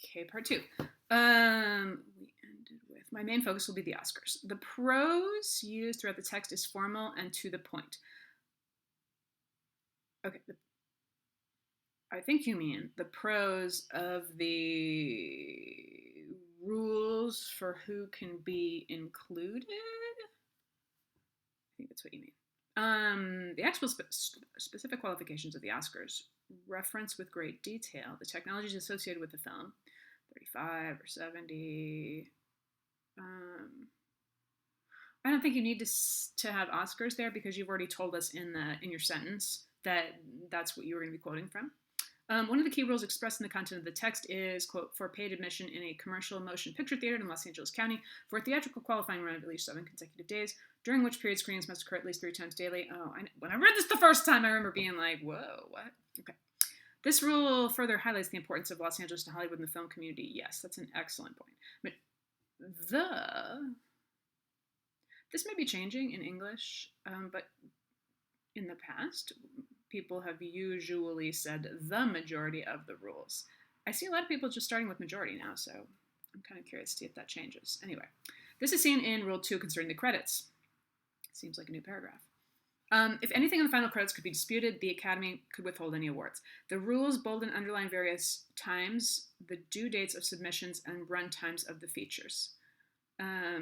Okay, part two. We ended with my main focus will be the Oscars. The prose used throughout the text is formal and to the point. Okay, I think you mean the prose of the rules for who can be included. I think that's what you mean. The actual specific qualifications of the Oscars reference with great detail the technologies associated with the film, 35 or 70. I don't think you need to have Oscars there because you've already told us in your sentence that that's what you were going to be quoting from. One of the key rules expressed in the content of the text is, quote, for paid admission in a commercial motion picture theater in Los Angeles County for a theatrical qualifying run of at least 7 consecutive days, during which period screenings must occur at least 3 times daily. Oh, when I read this the first time, I remember being like, whoa, what? Okay. This rule further highlights the importance of Los Angeles to Hollywood and the film community. Yes, that's an excellent point. But this may be changing in English, but in the past, people have usually said the majority of the rules. I see a lot of people just starting with majority now, so I'm kind of curious to see if that changes. Anyway, this is seen in Rule 2 concerning the credits. Seems like a new paragraph. If anything in the final credits could be disputed, the Academy could withhold any awards. The rules bold and underline various times, the due dates of submissions, and run times of the features. Yeah,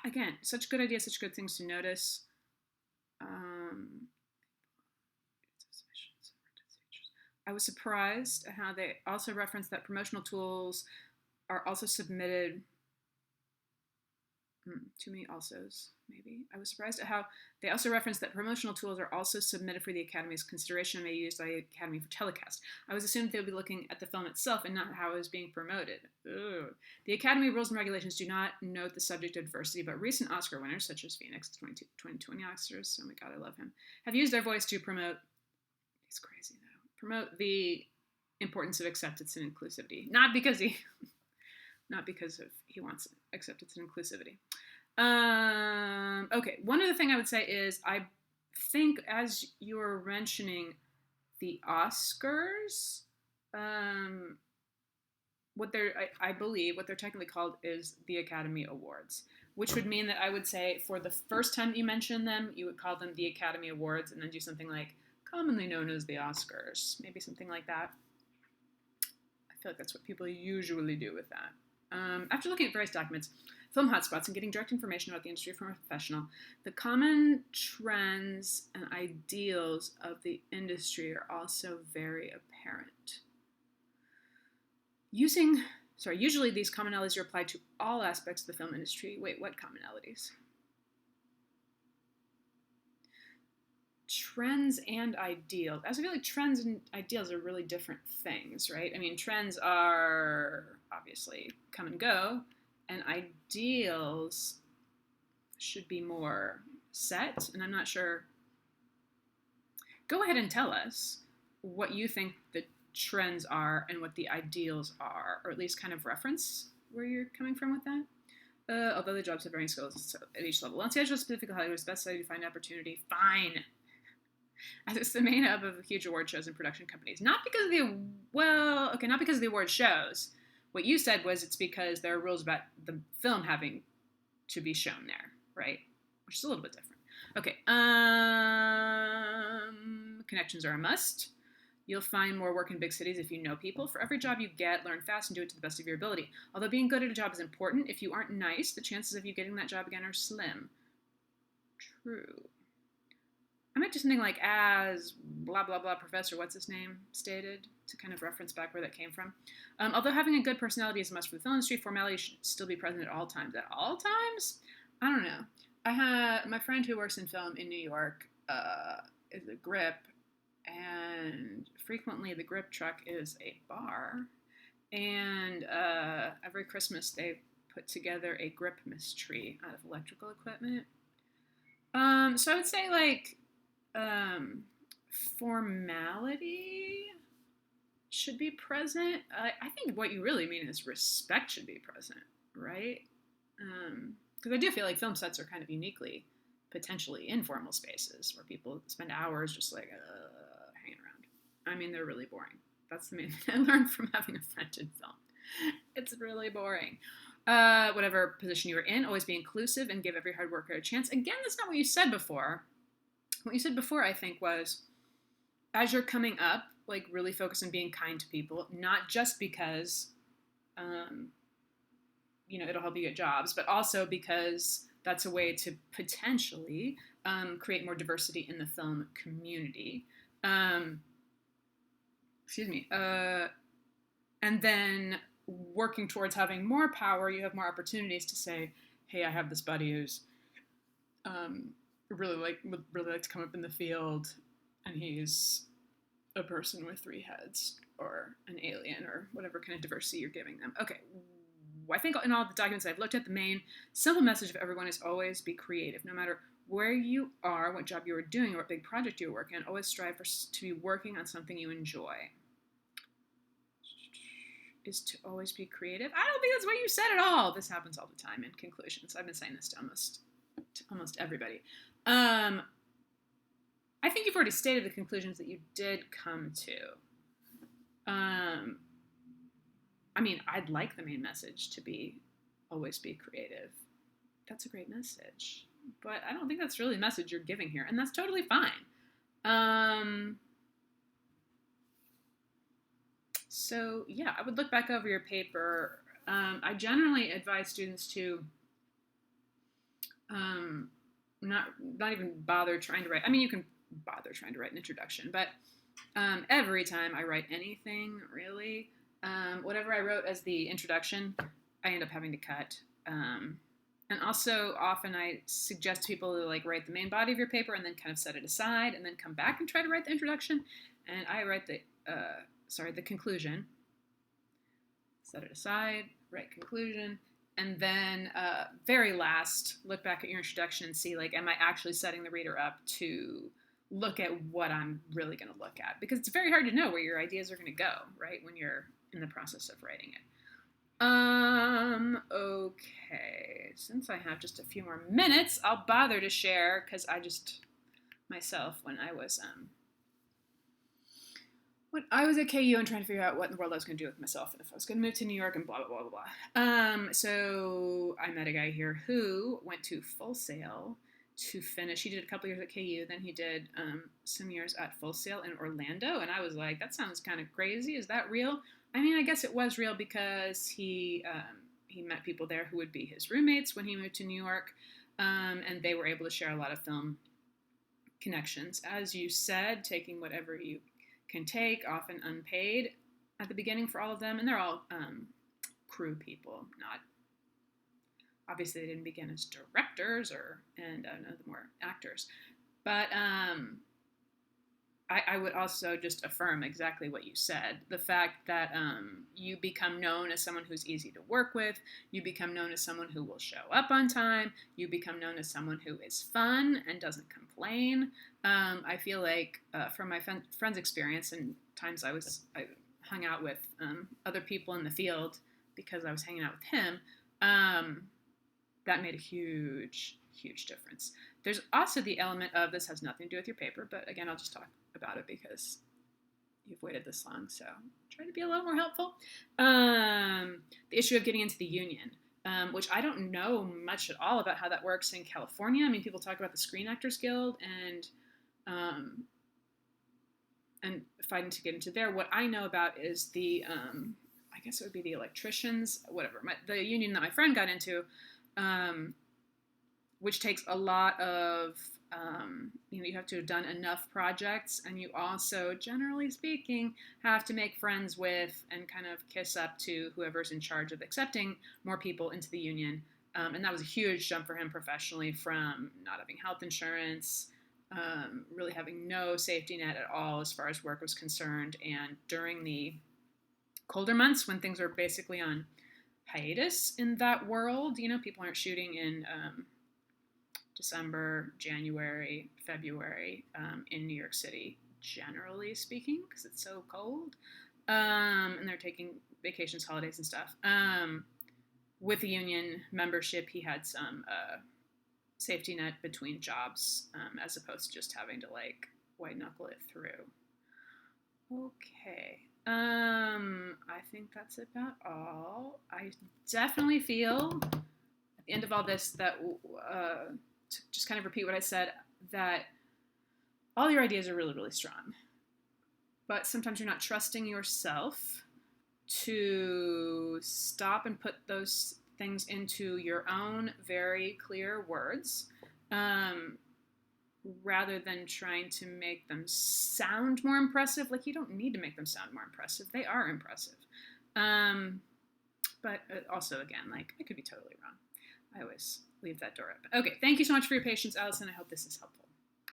again, such good ideas, such good things to notice. I was surprised at how they also referenced that promotional tools are also submitted. Too many alsos, maybe. I was surprised at how they also referenced that promotional tools are also submitted for the Academy's consideration and may be used by the Academy for telecast. I was assuming they would be looking at the film itself and not how it was being promoted. Ugh. The Academy rules and regulations do not note the subject of diversity, but recent Oscar winners, such as Phoenix, 2020 Oscars, oh my god, I love him, have used their voice to promote, he's crazy though, promote the importance of acceptance and inclusivity. Not because he wants acceptance and inclusivity. Okay, one other thing I would say is I think as you were mentioning the Oscars, I believe what they're technically called is the Academy Awards, which would mean that I would say for the first time you mention them, you would call them the Academy Awards and then do something like commonly known as the Oscars, maybe something like that. I feel like that's what people usually do with that. After looking at various documents, film hotspots, and getting direct information about the industry from a professional, the common trends and ideals of the industry are also very apparent. Usually these commonalities are applied to all aspects of the film industry. Wait, what commonalities? Trends and ideals. I feel like trends and ideals are really different things, right? I mean, trends are obviously come and go, and ideals should be more set, and I'm not sure. Go ahead and tell us what you think the trends are and what the ideals are, or at least kind of reference where you're coming from with that. Although the jobs have varying skills at each level. Los Angeles, specifically Hollywood, is the best city to find opportunity. Fine. As it's the main hub of huge award shows and production companies. Not because of the award shows. What you said was it's because there are rules about the film having to be shown there, right? Which is a little bit different. Okay. Connections are a must. You'll find more work in big cities if you know people. For every job you get, learn fast and do it to the best of your ability. Although being good at a job is important, if you aren't nice, the chances of you getting that job again are slim. True. I might do something like as blah, blah, blah, Professor what's-his-name stated to kind of reference back where that came from. Although having a good personality is a must for the film industry, formality should still be present at all times. At all times? I don't know. I had my friend who works in film in New York is a grip, and frequently the grip truck is a bar. And every Christmas they put together a Gripmas tree out of electrical equipment. So I would say like formality should be present. I think what you really mean is respect should be present, right? Because I do feel like film sets are kind of uniquely, potentially informal spaces where people spend hours just like hanging around. I mean, they're really boring. That's the main thing I learned from having a friend in film. It's really boring. Whatever position you are in, always be inclusive and give every hard worker a chance. Again, that's not what you said before. What you said before, I think, was as you're coming up, like really focus on being kind to people, not just because, it'll help you get jobs, but also because that's a way to potentially create more diversity in the film community. Excuse me. And then working towards having more power, you have more opportunities to say, hey, I have this buddy who's would really like to come up in the field, and he's a person with 3 heads, or an alien, or whatever kind of diversity you're giving them. Okay, I think in all the documents I've looked at, the main simple message of everyone is always be creative. No matter where you are, what job you are doing, or what big project you're working on, always strive to be working on something you enjoy. Is to always be creative. I don't think that's what you said at all. This happens all the time in conclusions. I've been saying this to almost everybody. I think you've already stated the conclusions that you did come to. I'd like the main message to be always be creative. That's a great message. But I don't think that's really the message you're giving here, and that's totally fine. So yeah, I would look back over your paper. I generally advise students to not even bother trying to write. You can bother trying to write an introduction, but every time I write anything, really, whatever I wrote as the introduction, I end up having to cut. And also, often I suggest people to write the main body of your paper and then kind of set it aside and then come back and try to write the introduction. And I write the conclusion, set it aside, write conclusion, and then very last, look back at your introduction and see, am I actually setting the reader up to look at what I'm really going to look at? Because it's very hard to know where your ideas are going to go, right, when you're in the process of writing it. Okay, since I have just a few more minutes, I'll bother to share, because I just, myself, when I was at KU and trying to figure out what in the world I was going to do with myself, if I was going to move to New York and blah, blah, blah, blah, blah. So I met a guy here who went to Full Sail to finish. He did a couple years at KU, then he did some years at Full Sail in Orlando, and I was like, that sounds kind of crazy. Is that real? I guess it was real because he met people there who would be his roommates when he moved to New York, and they were able to share a lot of film connections. As you said, taking whatever you can take, often unpaid at the beginning for all of them, and they're all crew people, not, obviously they didn't begin as directors and none of them were actors, but I would also just affirm exactly what you said. The fact that you become known as someone who's easy to work with, you become known as someone who will show up on time, you become known as someone who is fun and doesn't complain. I feel like from my friend's experience and times I hung out with other people in the field because I was hanging out with him, that made a huge, huge difference. There's also the element of, this has nothing to do with your paper, but again, I'll just talk about it because you've waited this long, so try to be a little more helpful. The issue of getting into the union, which I don't know much at all about how that works in California. People talk about the Screen Actors Guild and fighting to get into there. What I know about is the, I guess it would be the electricians, whatever, the union that my friend got into, which takes a lot of, you have to have done enough projects, and you also, generally speaking, have to make friends with and kind of kiss up to whoever's in charge of accepting more people into the union. And that was a huge jump for him professionally, from not having health insurance, really having no safety net at all as far as work was concerned. And during the colder months, when things are basically on hiatus in that world, people aren't shooting in December, January, February in New York City, generally speaking, because it's so cold, and they're taking vacations, holidays, and stuff. With the union membership, he had some safety net between jobs, as opposed to just having to white knuckle it through. Okay, I think that's about all. I definitely feel at the end of all this that, to just kind of repeat what I said, that all your ideas are really, really strong. But sometimes you're not trusting yourself to stop and put those things into your own very clear words, um, rather than trying to make them sound more impressive. Like, you don't need to make them sound more impressive. They are impressive. Um, but also, again, like, I could be totally wrong. I always leave that door open. Okay, thank you so much for your patience, Allison. I hope this is helpful.